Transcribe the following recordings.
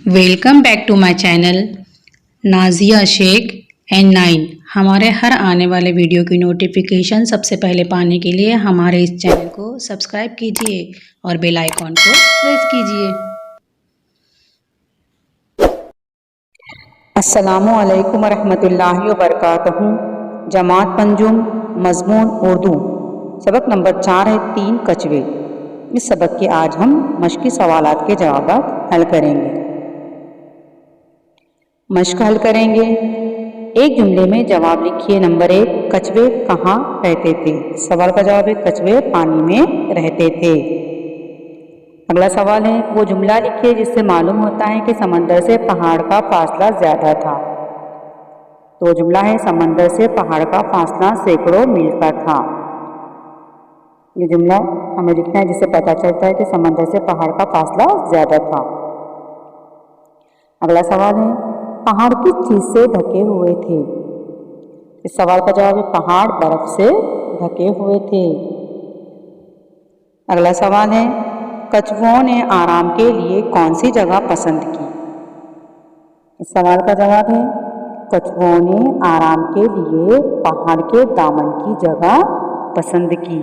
Welcome back to my channel Nazia Shaikh and 9। हमारे हर आने वाले वीडियो की नोटिफिकेशन सबसे पहले पाने के लिए हमारे इस चैनल को सब्सक्राइब कीजिए और बेल आइकॉन को प्रेस कीजिए। अस्सलामु अलैकुम रहमतुल्लाहि व बरकातहू। जमात पंजुम मज़मून उर्दू सबक नंबर 4 है 3 कछुए। इस सबक के आज हम मश्की सवालात के जवाब हल करेंगे। मश्क हल करेंगे। एक जुमले में जवाब लिखिए। नंबर 1, कछुए कहाँ रहते थे? सवाल का जवाब है कछुए पानी में रहते थे। अगला सवाल है वो जुमला लिखिए जिससे मालूम होता है कि समंदर से पहाड़ का फासला ज्यादा था। तो जुमला है समंदर से पहाड़ का फासला सैकड़ों मील का था। ये जुमला हमें लिखना है जिससे पता चलता है कि समंदर से पहाड़ का फासला ज्यादा था। अगला सवाल है पहाड़ किस चीज से ढके हुए थे? इस सवाल का जवाब है पहाड़ बर्फ से ढके हुए थे। अगला सवाल है कछुओं ने आराम के लिए कौन सी जगह पसंद की? इस सवाल का जवाब है कछुओं ने आराम के लिए पहाड़ के दामन की जगह पसंद की।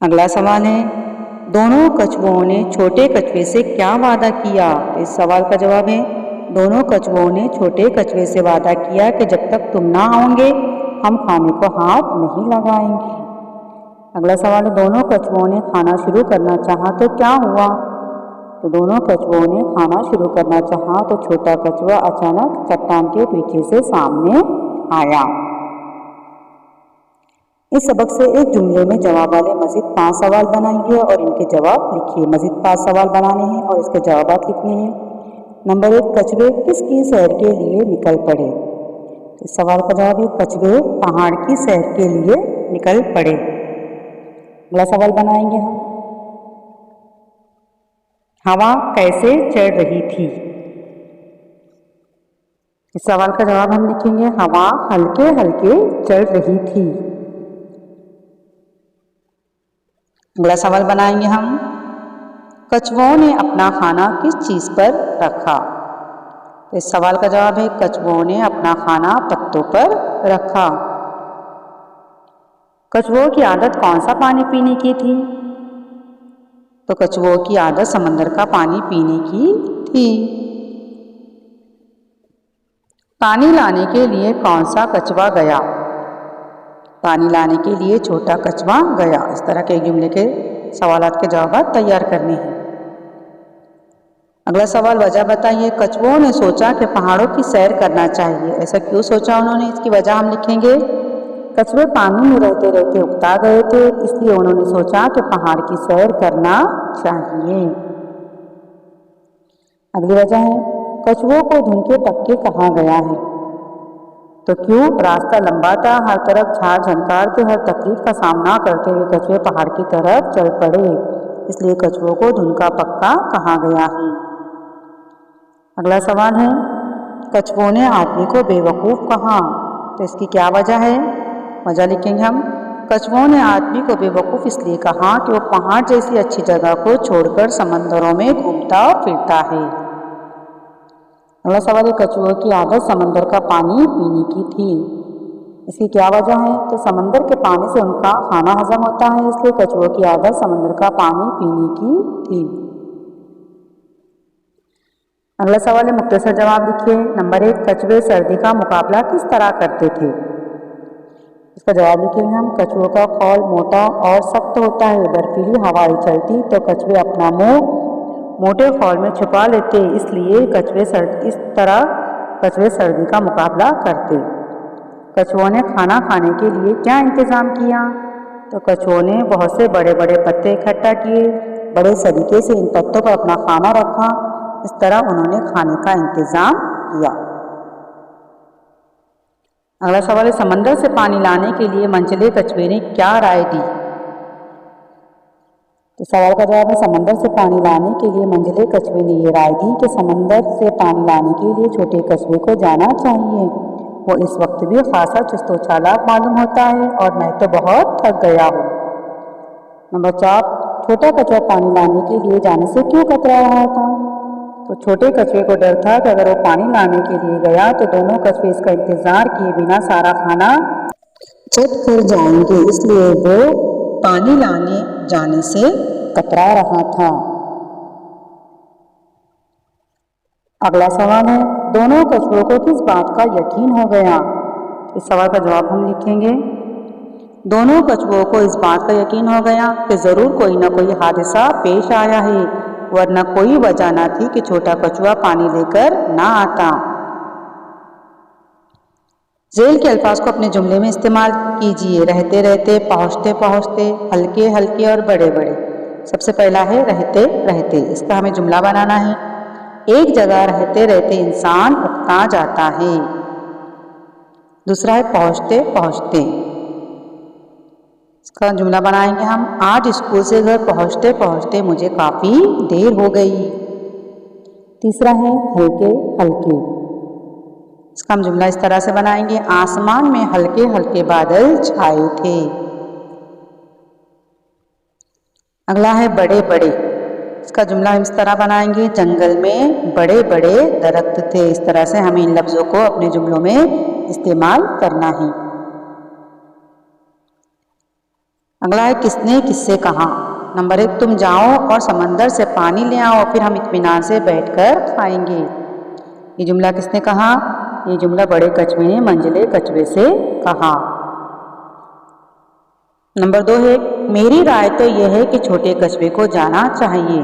अगला सवाल है दोनों कछुओं ने छोटे कछुए से क्या वादा किया? इस सवाल का जवाब है दोनों कछुओं ने छोटे कछुए से वादा किया कि जब तक तुम ना आओगे हम खाने को हाथ नहीं लगाएंगे। अगला सवाल है दोनों कछुओं ने खाना शुरू करना चाहा तो क्या हुआ? तो दोनों कछुओं ने खाना शुरू करना चाहा तो छोटा कछुआ अचानक चट्टान के पीछे से सामने आया। इस सबक से एक जुमले में जवाब वाले मज़ीद 5 सवाल बनाइए और इनके जवाब लिखिए। मज़ीद 5 सवाल बनाने हैं और इसके जवाब लिखने हैं। नंबर 1, कछुए किसकी सैर के लिए निकल पड़े? इस सवाल का जवाब है कछुए पहाड़ की सैर के लिए निकल पड़े। अगला सवाल बनाएंगे हम हवा कैसे चढ़ रही थी? इस सवाल का जवाब हम लिखेंगे हवा हल्के हल्के चढ़ रही थी। अगला सवाल बनाएंगे हम कछुओं ने अपना खाना किस चीज पर रखा? तो इस सवाल का जवाब है कछुओं ने अपना खाना पत्तों पर रखा। कछुओं की आदत कौन सा पानी पीने की थी? तो कछुओं की आदत समंदर का पानी पीने की थी। पानी लाने के लिए कौन सा कछुआ गया? पानी लाने के लिए छोटा कछुआ गया। इस तरह के एक जुमले के सवालात के जवाब तैयार करने हैं। अगला सवाल वजह बताइए। कछुओं ने सोचा कि पहाड़ों की सैर करना चाहिए। ऐसा क्यों सोचा उन्होंने? इसकी वजह हम लिखेंगे कछुए पानी में रहते रहते उकता गए थे, इसलिए उन्होंने सोचा कि पहाड़ की सैर करना चाहिए। अगली वजह है कछुओं को धुन के पक्के कहा गया है? तो क्यों? रास्ता लंबा था, हर तरफ झाड़ झंकार थे, हर तकलीफ का सामना करते हुए कछुए पहाड़ की तरफ चल पड़े, इसलिए कछुओं को धुन का पक्का कहा गया है। अगला सवाल है कछुओं ने आदमी को बेवकूफ़ कहा। तो इसकी क्या वजह है? वजह लिखेंगे हम कछुओं ने आदमी को बेवकूफ़ इसलिए कहा कि वो पहाड़ जैसी अच्छी जगह को छोड़कर समंदरों में घूमता और फिरता है। अगला सवाल है कछुओं की आदत समंदर का पानी पीने की थी। इसकी क्या वजह है? तो समंदर के पानी से उनका खाना हजम होता है, इसलिए कछुओं की आदत समंदर का पानी पीने की थी। अगला सवाल है मुख्तसर जवाब लिखिए। नंबर 1, कछुए सर्दी का मुकाबला किस तरह करते थे? इसका जवाब लिखेंगे हम कछुओं का खौल मोटा और सख्त होता है, बर्फीली हवाएं चलती तो कछुए अपना मुंह मोटे खौल में छुपा लेते, इसलिए इस तरह कछुए सर्दी का मुकाबला करते। कछुओं ने खाना खाने के लिए क्या इंतज़ाम किया? तो कछुओं ने बहुत से बड़े बड़े पत्ते इकट्ठा किए, बड़े सलीके से इन पत्तों पर अपना खाना रखा, इस तरह उन्होंने खाने का इंतज़ाम किया। अगला सवाल है समंदर से पानी लाने के लिए मंचले कछुए ने क्या राय दी? तो सवाल का जवाब है समंदर से पानी लाने के लिए मंझले कछुए ने ये राय दी कि समंदर से पानी लाने के लिए छोटे कछुए को जाना चाहिए। वो इस वक्त भी खासा चुस्त चालाक मालूम होता है और मैं तो बहुत थक गया हूँ। नंबर 4, छोटा कछुआ पानी लाने के लिए जाने से क्यों कतरा रहा था? तो छोटे कछुए को डर था कि अगर वो पानी लाने के लिए गया तो दोनों कछुए इसका इंतजार किए बिना सारा खाना चट कर जाएंगे, इसलिए वो पानी लाने जाने से कतरा रहा था। अगला सवाल है, दोनों कछुओं को किस बात का यकीन हो गया? इस सवाल का जवाब हम लिखेंगे। दोनों कछुओं को इस बात का यकीन हो गया कि जरूर कोई न कोई हादसा पेश आया है, वरना कोई वजह न थी कि छोटा कछुआ पानी लेकर ना आता। जेल के अल्फाज को अपने जुमले में इस्तेमाल कीजिए। रहते रहते, पहुँचते पहुँचते, हल्के हल्के और बड़े बड़े। सबसे पहला है रहते रहते, इसका हमें जुमला बनाना है। एक जगह रहते रहते इंसान उकता जाता है। दूसरा है पहुँचते पहुँचते, इसका जुमला बनाएंगे हम। आज स्कूल से घर पहुँचते पहुँचते मुझे काफ़ी देर हो गई। तीसरा है हल्के हल्के, इसका हम जुमला इस तरह से बनाएंगे। आसमान में हल्के हल्के बादल छाए थे। अगला है बड़े बड़े, इसका जुमला हम इस तरह बनाएंगे। जंगल में बड़े बड़े दरख्त थे। इस तरह से हमें इन लफ्ज़ों को अपने जुमलों में इस्तेमाल करना है। अगला है किसने किससे कहा। नंबर 1, तुम जाओ और समंदर से पानी ले आओ, फिर हम इत्मीनान से बैठकर खाएंगे। ये जुमला किसने कहा? ये जुमला बड़े कछुए ने मंझले कछुए से कहा। नंबर 2 है मेरी राय तो यह है कि छोटे कछुए को जाना चाहिए।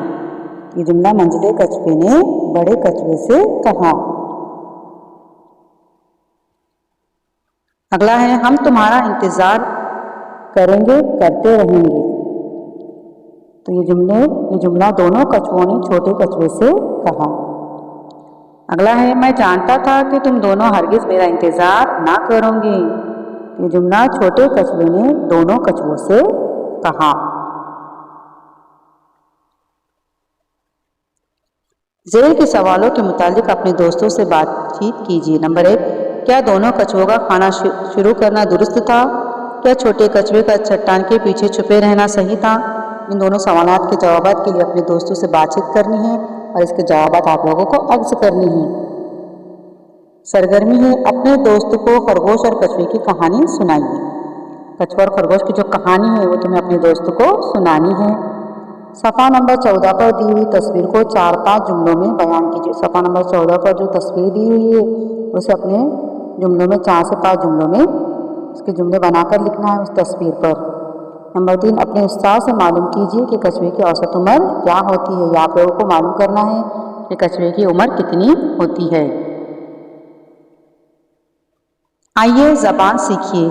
ये जुमला मंझले कछुए ने बड़े कछुए से कहा। अगला है हम तुम्हारा इंतजार करेंगे, करते रहेंगे। तो ये जुमला दोनों कछुओं ने छोटे कछुए से कहा। अगला है मैं जानता था कि तुम दोनों हरगिज मेरा इंतजार ना करोगे। ये जुमला छोटे कछुए ने दोनों कछुओं से कहा। जेल के सवालों के मुतालिक अपने दोस्तों से बातचीत कीजिए। नंबर 1, क्या दोनों कछुओं का खाना शुरू करना दुरुस्त था? क्या छोटे कछुए का चट्टान के पीछे छुपे रहना सही था? इन दोनों सवालों के जवाब के लिए अपने दोस्तों से बातचीत करनी है और इसके जवाब आप लोगों को अक्स करनी है। सरगर्मी है अपने दोस्त को खरगोश और कछुए की कहानी सुनाइए। कछुआ और खरगोश की जो कहानी है वो तुम्हें अपने दोस्त को सुनानी है। सफ़ा नंबर 14 पर दी हुई तस्वीर को 4-5 जुमलों में बयान कीजिए। सफ़ा नंबर 14 पर जो तस्वीर दी हुई है उसे अपने जुमलों में 4 से 5 जुमलों में उसके जुमले बनाकर लिखना है उस तस्वीर पर। नंबर 3, अपने उस्ताद से मालूम कीजिए कि कछुए की औसत उम्र क्या होती है। या आप लोगों को मालूम करना है कि कछुए की उम्र कितनी होती है। आइए ज़बान सीखिए।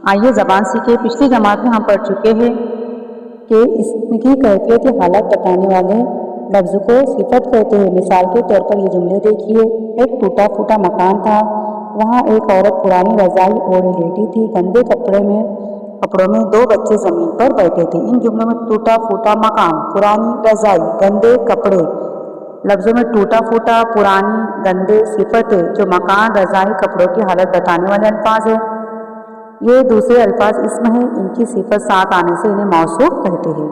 आइए ज़बान सीखिए। पिछली जमात में हम पढ़ चुके हैं कि इसकी कैफियत या हालत बताने वाले लफ्ज़ को सिफत कहते हैं। मिसाल के तौर पर ये जुमले देखिए। एक टूटा फूटा मकान था, वहाँ एक औरत पुरानी रज़ाई ओढ़े लेटी थी। गंदे कपड़ों में 2 बच्चे ज़मीन पर बैठे थे। इन जुमलों में टूटा फूटा मकान, पुरानी रज़ाई, गंदे कपड़े लफ्ज़ों में टूटा फूटा, पुरानी, गंदे सिफतें जो मकान, रज़ाई, कपड़ों की हालत बताने वाले अल्फाज हैं। ये दूसरे अल्फाज इसम है, इनकी सिफत साथ आने से इन्हें मौसूफ कहते हैं।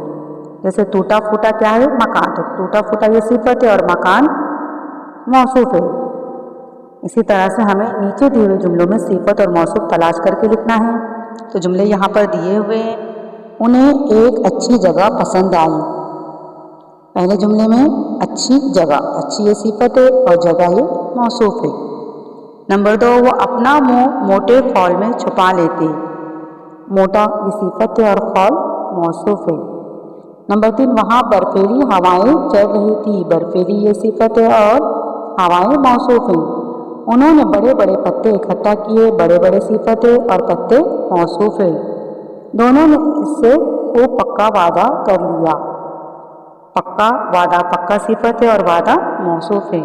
जैसे टूटा फूटा क्या है? मकान। तो टूटा फूटा ये सिफत है और मकान मौसूफ है। इसी तरह से हमें नीचे दिए हुए जुमलों में सिफत और मौसूफ तलाश करके लिखना है। तो जुमले यहाँ पर दिए हुए हैं। उन्हें एक अच्छी जगह पसंद आई। पहले जुमले में अच्छी जगह, अच्छी ये सिफत है और जगह ये मौसूफ है। नंबर 2, वो अपना मुंह मोटे खौल में छुपा लेते। मोटा ये सिफत है और खौल मौसूफ है। नंबर 3, वहाँ बर्फीली हवाएं चल रही थी। बर्फीली ये सिफत है और हवाएं मौसूफ हैं। उन्होंने बड़े बड़े पत्ते इकट्ठा किए। बड़े बड़े सिफत है और पत्ते मौसूफ है। दोनों ने इससे खूब पक्का वादा कर लिया। पक्का वादा, पक्का सिफत है और वादा मौसूफ है।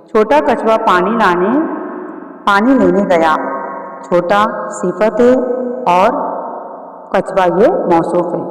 छोटा कछुआ पानी लेने गया। छोटा सिफत है और कछुआ ये मौसूफ है।